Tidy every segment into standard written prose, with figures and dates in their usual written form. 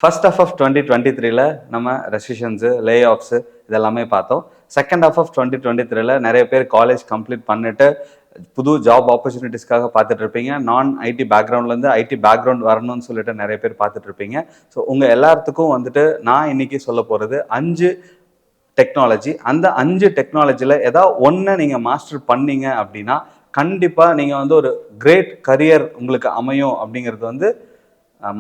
First half of 2023ல நம்ம ரெசிஷன்ஸு லே offs இதெல்லாமே பார்த்தோம். செகண்ட் ஹாஃப் ஆஃப் 2023ல நிறைய பேர் காலேஜ் கம்ப்ளீட் பண்ணிட்டு புது ஜாப் ஆப்பர்ச்சுனிட்டிஸ்க்காக பார்த்துட்டு இருப்பீங்க. நான் ஐடி பேக்ரவுண்ட்லேருந்து ஐடி பேக்ரவுண்ட் வரணும்னு சொல்லிட்டு நிறைய பேர் பார்த்துட்டு இருப்பீங்க. ஸோ உங்கள் எல்லாத்துக்கும் வந்துட்டு நான் இன்னைக்கு சொல்ல போகிறது 5 டெக்னாலஜி. அந்த 5 டெக்னாலஜியில் ஏதாவது ஒன்றை நீங்கள் மாஸ்டர் பண்ணீங்க அப்படின்னா கண்டிப்பாக நீங்கள் வந்து ஒரு கிரேட் கரியர் உங்களுக்கு அமையும் அப்படிங்கிறது வந்து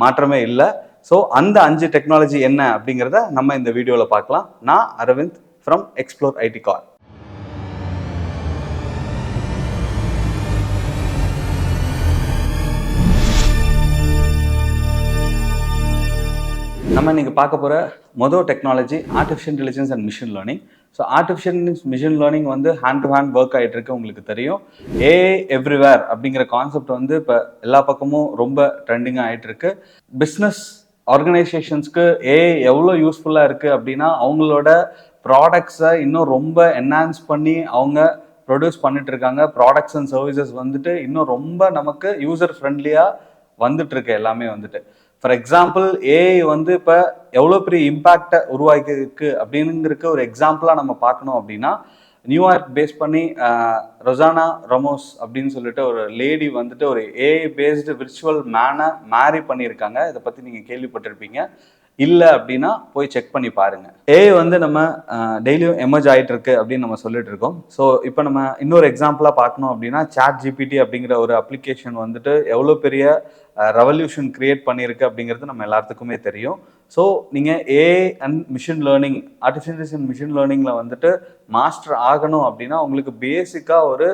மாற்றமே இல்லை. ஸோ அந்த 5 டெக்னாலஜி என்ன அப்படிங்கிறத நம்ம இந்த வீடியோவில் பார்க்கலாம். நான் Aravind from Xplore IT Corp. நம்ம இன்னைக்கு பார்க்க போகிற மொதல் technology artificial intelligence and machine learning. So artificial machine learning வந்து ஹேண்ட் டு ஹேண்ட் ஒர்க் ஆகிட்டு இருக்கு. உங்களுக்கு தெரியும், ஏஐ எவ்ரிவேர் அப்படிங்கிற கான்செப்ட் வந்து இப்போ எல்லா பக்கமும் ரொம்ப ட்ரெண்டிங்காக ஆகிட்டு இருக்கு. பிஸ்னஸ் ஆர்கனைசேஷன்ஸ்க்கு ஏஐ எவ்வளோ யூஸ்ஃபுல்லாக இருக்குது அப்படின்னா அவங்களோட ப்ராடக்ட்ஸை இன்னும் ரொம்ப என்ஹான்ஸ் பண்ணி அவங்க ப்ரொடியூஸ் பண்ணிட்டு இருக்காங்க. ப்ராடக்ட்ஸ் அண்ட் சர்வீசஸ் வந்துட்டு இன்னும் ரொம்ப நமக்கு யூசர் ஃப்ரெண்ட்லியாக வந்துட்டு இருக்கு. எல்லாமே வந்துட்டு ஃபார் எக்ஸாம்பிள் ஏஐ வந்து இப்போ எவ்வளோ பெரிய இம்பேக்டை உருவாக்கிருக்கு அப்படிங்கிறதுக்கு ஒரு எக்ஸாம்பிளாக நம்ம பார்க்கணும் அப்படின்னா, நியூயார்க் பேஸ் பண்ணி ரொசானா ரமோஸ் அப்படின்னு சொல்லிட்டு ஒரு லேடி வந்துட்டு ஒரு ஏஐ பேஸ்டு விர்ச்சுவல் மேனை மேரி பண்ணியிருக்காங்க. இதை பற்றி நீங்கள் கேள்விப்பட்டிருப்பீங்க. இல்லை அப்படின்னா போய் செக் பண்ணி பாருங்க. ஏஐ வந்து நம்ம டெய்லியும் எமர்ஜ் ஆகிட்டு இருக்கு அப்படின்னு நம்ம சொல்லிட்டு இருக்கோம். ஸோ இப்போ நம்ம இன்னொரு எக்ஸாம்பிளாக பார்க்கணும் அப்படின்னா சாட் ஜிபிடி அப்படிங்கிற ஒரு அப்ளிகேஷன் வந்துட்டு எவ்வளோ பெரிய ரெவல்யூஷன் கிரியேட் பண்ணியிருக்கு அப்படிங்கிறது நம்ம எல்லாத்துக்குமே தெரியும். ஸோ நீங்கள் AI and machine learning, artificial machine லேர்னிங்கில் வந்துட்டு மாஸ்டர் ஆகணும் அப்படின்னா உங்களுக்கு பேசிக்காக ஒரு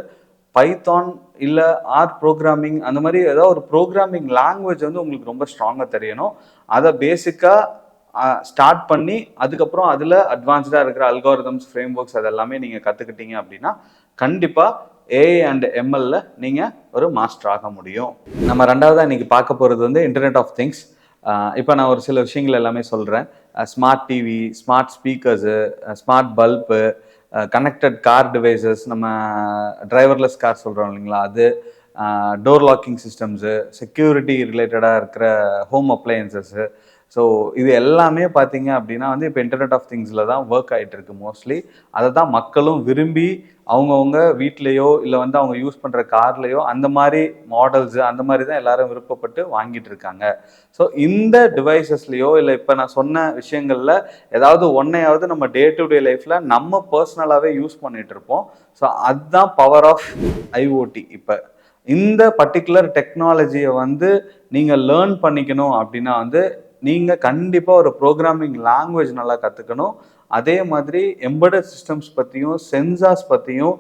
பைத்தான் இல்லை ஆர்ட் ப்ரோக்ராமிங் அந்த மாதிரி ஏதாவது ஒரு ப்ரோக்ராமிங் லாங்குவேஜ் வந்து உங்களுக்கு ரொம்ப ஸ்ட்ராங்காக தெரியணும். அதை பேசிக்காக ஸ்டார்ட் பண்ணி அதுக்கப்புறம் அதில் அட்வான்ஸ்டாக இருக்கிற அல்காரிதம்ஸ், ஃப்ரேம் ஒர்க்ஸ் அதெல்லாமே நீங்கள் கற்றுக்கிட்டீங்க அப்படின்னா கண்டிப்பாக ஏஐ அண்ட் எம்எல்ல நீங்கள் ஒரு மாஸ்டர் ஆக முடியும். நம்ம ரெண்டாவதாக இன்றைக்கி பார்க்க போகிறது வந்து இன்டர்நெட் ஆஃப் திங்ஸ். இப்போ நான் ஒரு சில விஷயங்கள் எல்லாமே சொல்கிறேன். Smart TV, smart speakers, smart bulb, connected car devices, நம்ம டிரைவர்லெஸ் கார் சொல்கிறோம் இல்லைங்களா, அது டோர் லாக்கிங் சிஸ்டம்ஸு, செக்யூரிட்டி ரிலேட்டடாக இருக்கிற ஹோம் அப்ளையன்சஸ்ஸு. ஸோ இது எல்லாமே பார்த்தீங்க அப்படின்னா வந்து இப்போ இன்டர்நெட் ஆஃப் திங்ஸில் தான் ஒர்க் ஆகிட்டு இருக்கு மோஸ்ட்லி. அதை தான் மக்களும் விரும்பி அவங்கவுங்க வீட்லேயோ இல்லை வந்து அவங்க யூஸ் பண்ணுற கார்லேயோ அந்த மாதிரி மாடல்ஸு அந்த மாதிரி தான் எல்லாரும் விருப்பப்பட்டு வாங்கிட்டு இருக்காங்க. ஸோ இந்த டிவைசஸ்லேயோ இல்லை இப்போ நான் சொன்ன விஷயங்களில் ஏதாவது ஒன்றையாவது நம்ம டே டு டே லைஃப்பில் நம்ம பர்சனலாகவே யூஸ் பண்ணிகிட்டு இருப்போம். ஸோ அதுதான் பவர் ஆஃப் ஐஓடி. இப்போ இந்த பர்டிகுலர் டெக்னாலஜியை வந்து நீங்கள் லேர்ன் பண்ணிக்கணும் அப்படின்னா வந்து நீங்கள் கண்டிப்பாக ஒரு ப்ரோக்ராமிங் லாங்குவேஜ் நல்லா கற்றுக்கணும். அதே மாதிரி எம்பெடட் சிஸ்டம்ஸ் பற்றியும் சென்சார்ஸ் பற்றியும்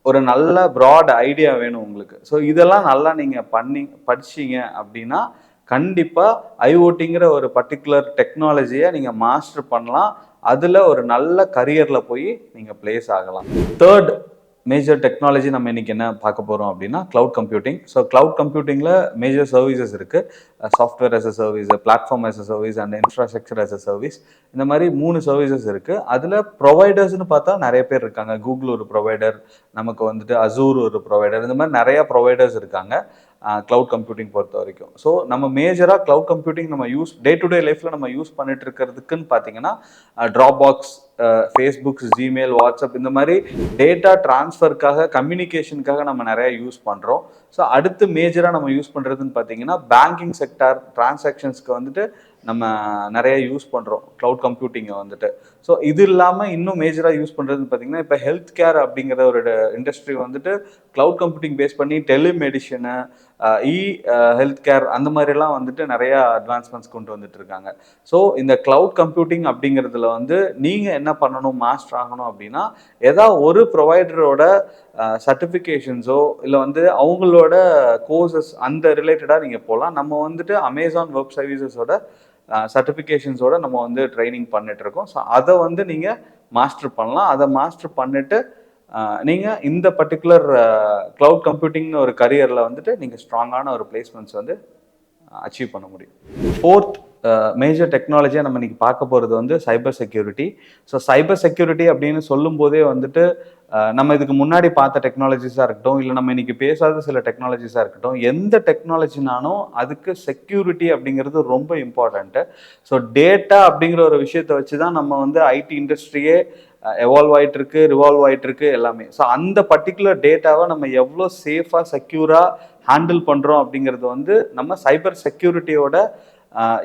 ஒரு நல்ல ப்ராட் ஐடியா வேணும் உங்களுக்கு. ஸோ இதெல்லாம் நல்லா நீங்கள் படிச்சிங்க அப்படின்னா கண்டிப்பாக ஐஓடிங்கிற ஒரு பர்டிகுலர் டெக்னாலஜியை நீங்கள் மாஸ்டர் பண்ணலாம். அதில் ஒரு நல்ல கரியரில் போய் நீங்கள் பிளேஸ் ஆகலாம். தேர்ட் மேஜர் டெக்னாலஜி நம்ம இன்னைக்கு என்ன பார்க்க போகிறோம் அப்படின்னா கிளவுட் கம்ப்யூட்டிங். ஸோ கிளவுட் கம்ப்யூட்டிங்கில் மேஜர் சர்வீசஸ் இருக்குது. Software as a service, platform as a service and infrastructure as a service. இந்த மாதிரி 3 சர்வீசஸ் இருக்குது. அதில் ப்ரொவைடர்ஸ்னு பார்த்தா நிறைய பேர் இருக்காங்க. கூகுள் ஒரு ப்ரொவைடர், நமக்கு வந்துட்டு அசூர் ஒரு ப்ரொவைடர், இந்த மாதிரி நிறைய ப்ரொவைடர்ஸ் இருக்காங்க கிளவுட் கம்ப்யூட்டிங் பொறுத்த வரைக்கும். ஸோ நம்ம மேஜராக கிளவுட் கம்ப்யூட்டிங் நம்ம டே டு டே லைஃப்பில் நம்ம யூஸ் பண்ணிட்டு இருக்கிறதுக்குன்னு பார்த்தீங்கன்னா ட்ராப்பாக்ஸ், ஃபேஸ்புக், ஜிமெயில், வாட்ஸ்அப் இந்த மாதிரி டேட்டா ட்ரான்ஸ்ஃபருக்காக, கம்யூனிகேஷனுக்காக நம்ம நிறைய யூஸ் பண்ணுறோம். ஸோ அடுத்து மேஜராக நம்ம யூஸ் பண்ணுறதுன்னு பார்த்தீங்கன்னா பேங்கிங் செக்டார் டிரான்சாக்ஷன்ஸ்க்கு வந்துட்டு நம்ம நிறைய யூஸ் பண்ணுறோம் க்ளவுட் கம்ப்யூட்டிங்கை வந்துட்டு. ஸோ இது இல்லாமல் இன்னும் மேஜராக யூஸ் பண்ணுறதுன்னு பார்த்தீங்கன்னா இப்போ ஹெல்த் கேர் அப்படிங்கிற ஒரு இண்டஸ்ட்ரி வந்துட்டு க்ளவுட் கம்ப்யூட்டிங் பேஸ் பண்ணி டெலிமெடிஷனு, ஹெல்த் கேர் அந்த மாதிரிலாம் வந்துட்டு நிறையா அட்வான்ஸ்மெண்ட்ஸ் கொண்டு வந்துட்டு இருக்காங்க. ஸோ இந்த க்ளவுட் கம்ப்யூட்டிங் அப்படிங்கிறதுல வந்து நீங்கள் என்ன பண்ணணும், மாஸ்டர் ஆகணும் அப்படின்னா ஏதாவது ஒரு ப்ரொவைடரோட சர்டிஃபிகேஷன்ஸோ இல்லை வந்து அவங்களோட கோர்சஸ் அந்த ரிலேட்டடாக நீங்கள் போகலாம். நம்ம வந்துட்டு அமேசான் வெப் சர்வீசஸோட சர்டிஃபிகேஷன்ஸோட நம்ம வந்து ட்ரைனிங் பண்ணிட்டு இருக்கோம். ஸோ அதை வந்து நீங்கள் மாஸ்டர் பண்ணலாம். அதை மாஸ்டர் பண்ணிட்டு நீங்கள் இந்த பர்டிகுலர் க்ளவுட் கம்ப்யூட்டிங்னு ஒரு கரியரில் வந்துட்டு நீங்கள் ஸ்ட்ராங்கான ஒரு பிளேஸ்மெண்ட்ஸ் வந்து அச்சீவ் பண்ண முடியும். ஃபோர்த் மேஜர் டெக்னாலஜியாக நம்ம இன்னைக்கு பார்க்க போகிறது வந்து cyber security. So cyber security அப்படின்னு சொல்லும் போதே வந்துட்டு நம்ம இதுக்கு முன்னாடி பார்த்த டெக்னாலஜிஸாக இருக்கட்டும், இல்லை நம்ம இன்னைக்கு பேசாத சில டெக்னாலஜிஸாக இருக்கட்டும், எந்த டெக்னாலஜினாலும் அதுக்கு செக்யூரிட்டி அப்படிங்கிறது ரொம்ப இம்பார்ட்டண்ட்டு. ஸோ டேட்டா அப்படிங்கிற ஒரு விஷயத்தை வச்சு தான் நம்ம வந்து ஐடி இண்டஸ்ட்ரியே எவால்வ் ஆகிட்டு இருக்கு, ரிவால்வ் ஆகிட்டு இருக்கு எல்லாமே. ஸோ அந்த பர்டிகுலர் டேட்டாவை நம்ம எவ்வளோ சேஃபாக செக்யூராக ஹேண்டில் பண்ணுறோம் அப்படிங்கிறது வந்து நம்ம சைபர் செக்யூரிட்டியோட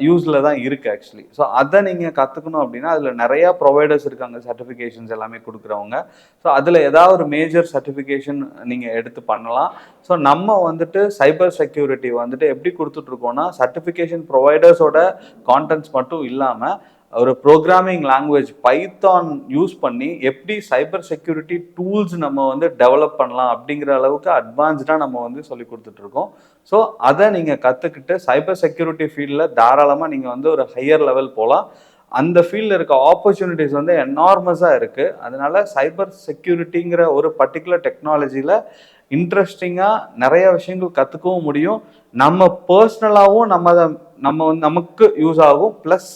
யூஸில் தான் இருக்குது ஆக்சுவலி. ஸோ அதை நீங்கள் கற்றுக்கணும் அப்படின்னா அதில் நிறையா ப்ரொவைடர்ஸ் இருக்காங்க, சர்டிஃபிகேஷன்ஸ் எல்லாமே கொடுக்குறவங்க. ஸோ அதில் ஏதாவது ஒரு மேஜர் சர்டிஃபிகேஷன் நீங்கள் எடுத்து பண்ணலாம். ஸோ நம்ம வந்துட்டு சைபர் செக்யூரிட்டி வந்துட்டு எப்படி கொடுத்துட்ருக்கோன்னா, சர்டிஃபிகேஷன் ப்ரொவைடர்ஸோட கான்டென்ட்ஸ் மட்டும் இல்லாமல் ஒரு ப்ரோக்ராமிங் லாங்குவேஜ் பைத்தான் யூஸ் பண்ணி எப்படி சைபர் செக்யூரிட்டி டூல்ஸ் நம்ம வந்து டெவலப் பண்ணலாம் அப்படிங்கிற அளவுக்கு அட்வான்ஸ்டாக நம்ம வந்து சொல்லி கொடுத்துட்ருக்கோம். ஸோ அதை நீங்கள் கற்றுக்கிட்டு சைபர் செக்யூரிட்டி ஃபீல்டில் தாராளமாக நீங்கள் வந்து ஒரு ஹையர் லெவல் போகலாம். அந்த ஃபீல்டில் இருக்க ஆப்பர்ச்சுனிட்டிஸ் வந்து எனார்மஸாக இருக்குது. அதனால சைபர் செக்யூரிட்டிங்கிற ஒரு பர்டிகுலர் டெக்னாலஜியில் இன்ட்ரெஸ்டிங்காக நிறைய விஷயங்கள் கற்றுக்கவும் முடியும். நம்ம பர்சனலாகவும் நமக்கு யூஸ் ஆகும். ப்ளஸ்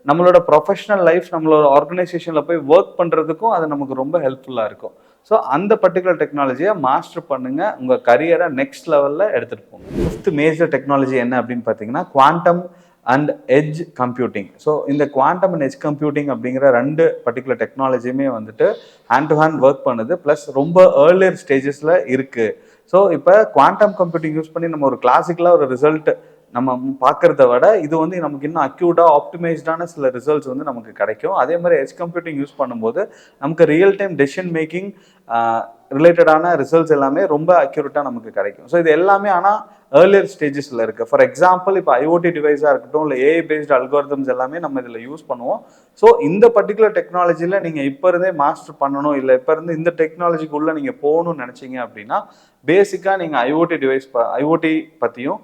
நம்மளோட ப்ரொஃபஷனல் லைஃப், நம்மளோட ஆர்கனைசேஷனில் போய் ஒர்க் பண்ணுறதுக்கும் அது நமக்கு ரொம்ப ஹெல்ப்ஃபுல்லாக இருக்கும். ஸோ அந்த பர்டிகுலர் டெக்னாலஜியை மாஸ்டர் பண்ணுங்கள், உங்கள் கரியரை நெக்ஸ்ட் லெவலில் எடுத்துகிட்டு போங்க. ஃபிஃப்த் மேஜர் டெக்னாலஜி என்ன அப்படின்னு பார்த்தீங்கன்னா quantum and edge computing. So இந்த குவாண்டம் அண்ட் எட்ஜ் கம்ப்யூட்டிங் அப்படிங்கிற 2 பர்டிகுலர் டெக்னாலஜியுமே வந்துட்டு ஹேண்ட் டு ஹேண்ட் ஒர்க் பண்ணுது, ப்ளஸ் ரொம்ப ஏர்லியர் ஸ்டேஜஸில் இருக்குது. ஸோ இப்போ குவாண்டம் கம்ப்யூட்டிங் யூஸ் பண்ணி நம்ம ஒரு கிளாசிக்கலாக ஒரு ரிசல்ட் நம்ம பார்க்குறத விட இது வந்து நமக்கு இன்னும் அக்யூட்டாக ஆப்டிமைஸ்டான சில ரிசல்ட்ஸ் வந்து நமக்கு கிடைக்கும். அதே மாதிரி எட்ஜ் கம்ப்யூட்டிங் யூஸ் பண்ணும்போது நமக்கு ரியல் டைம் டெசிஷன் மேக்கிங் ரிலேட்டடான ரிசல்ட்ஸ் எல்லாமே ரொம்ப அக்யூரேட்டாக நமக்கு கிடைக்கும். ஸோ இது எல்லாமே ஆனால் ஏர்லியர் ஸ்டேஜஸில் இருக்குது. ஃபார் எக்ஸாம்பிள் இப்போ ஐஓடி டிவைஸாக இருக்கட்டும், இல்லை ஏஐ பேஸ்ட் அல்காரிதம்ஸ் எல்லாமே நம்ம இதில் யூஸ் பண்ணுவோம். ஸோ இந்த பர்டிகுலர் டெக்னாலஜியில் நீங்கள் இப்போ இருந்தே மாஸ்டர் பண்ணணும், இல்லை இப்போ இருந்து இந்த டெக்னாலஜிக்குள்ளே நீங்கள் போகணும்னு நினச்சிங்க அப்படின்னா பேசிக்காக நீங்கள் ஐஓடி பற்றியும்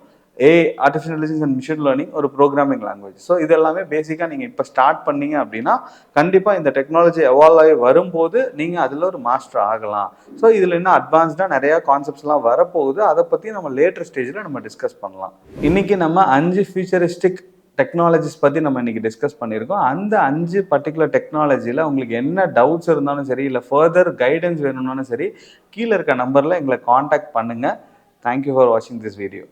artificial intelligence and machine learning ஒரு ப்ரோக்ராமிங் லாங்குவேஜ். ஸோ இது எல்லாமே பேசிக்காக நீங்கள் இப்போ ஸ்டார்ட் பண்ணீங்க அப்படின்னா கண்டிப்பாக இந்த டெக்னாலஜி எவால்வ் ஆகி வரும்போது நீங்கள் அதில் ஒரு மாஸ்டர் ஆகலாம். ஸோ இதில் இன்னும் அட்வான்ஸ்டாக நிறையா கான்செப்ட்ஸ்லாம் வரப்போகுது. அதை பற்றி நம்ம லேட்டர் ஸ்டேஜில் நம்ம டிஸ்கஸ் பண்ணலாம். இன்றைக்கி நம்ம 5 ஃபியூச்சரிஸ்டிக் டெக்னாலஜிஸ் பற்றி நம்ம இன்றைக்கி டிஸ்கஸ் பண்ணியிருக்கோம். அந்த 5 பர்டிகுலர் டெக்னாலஜியில் உங்களுக்கு என்ன டவுட்ஸ் இருந்தாலும் சரி, இல்லை ஃபர்தர் கைடன்ஸ் வேணும்னாலும் சரி, கீழே இருக்க நம்பரில் எங்களை காண்டாக்ட் பண்ணுங்கள். தேங்க்யூ ஃபார் வாட்சிங் திஸ் வீடியோ.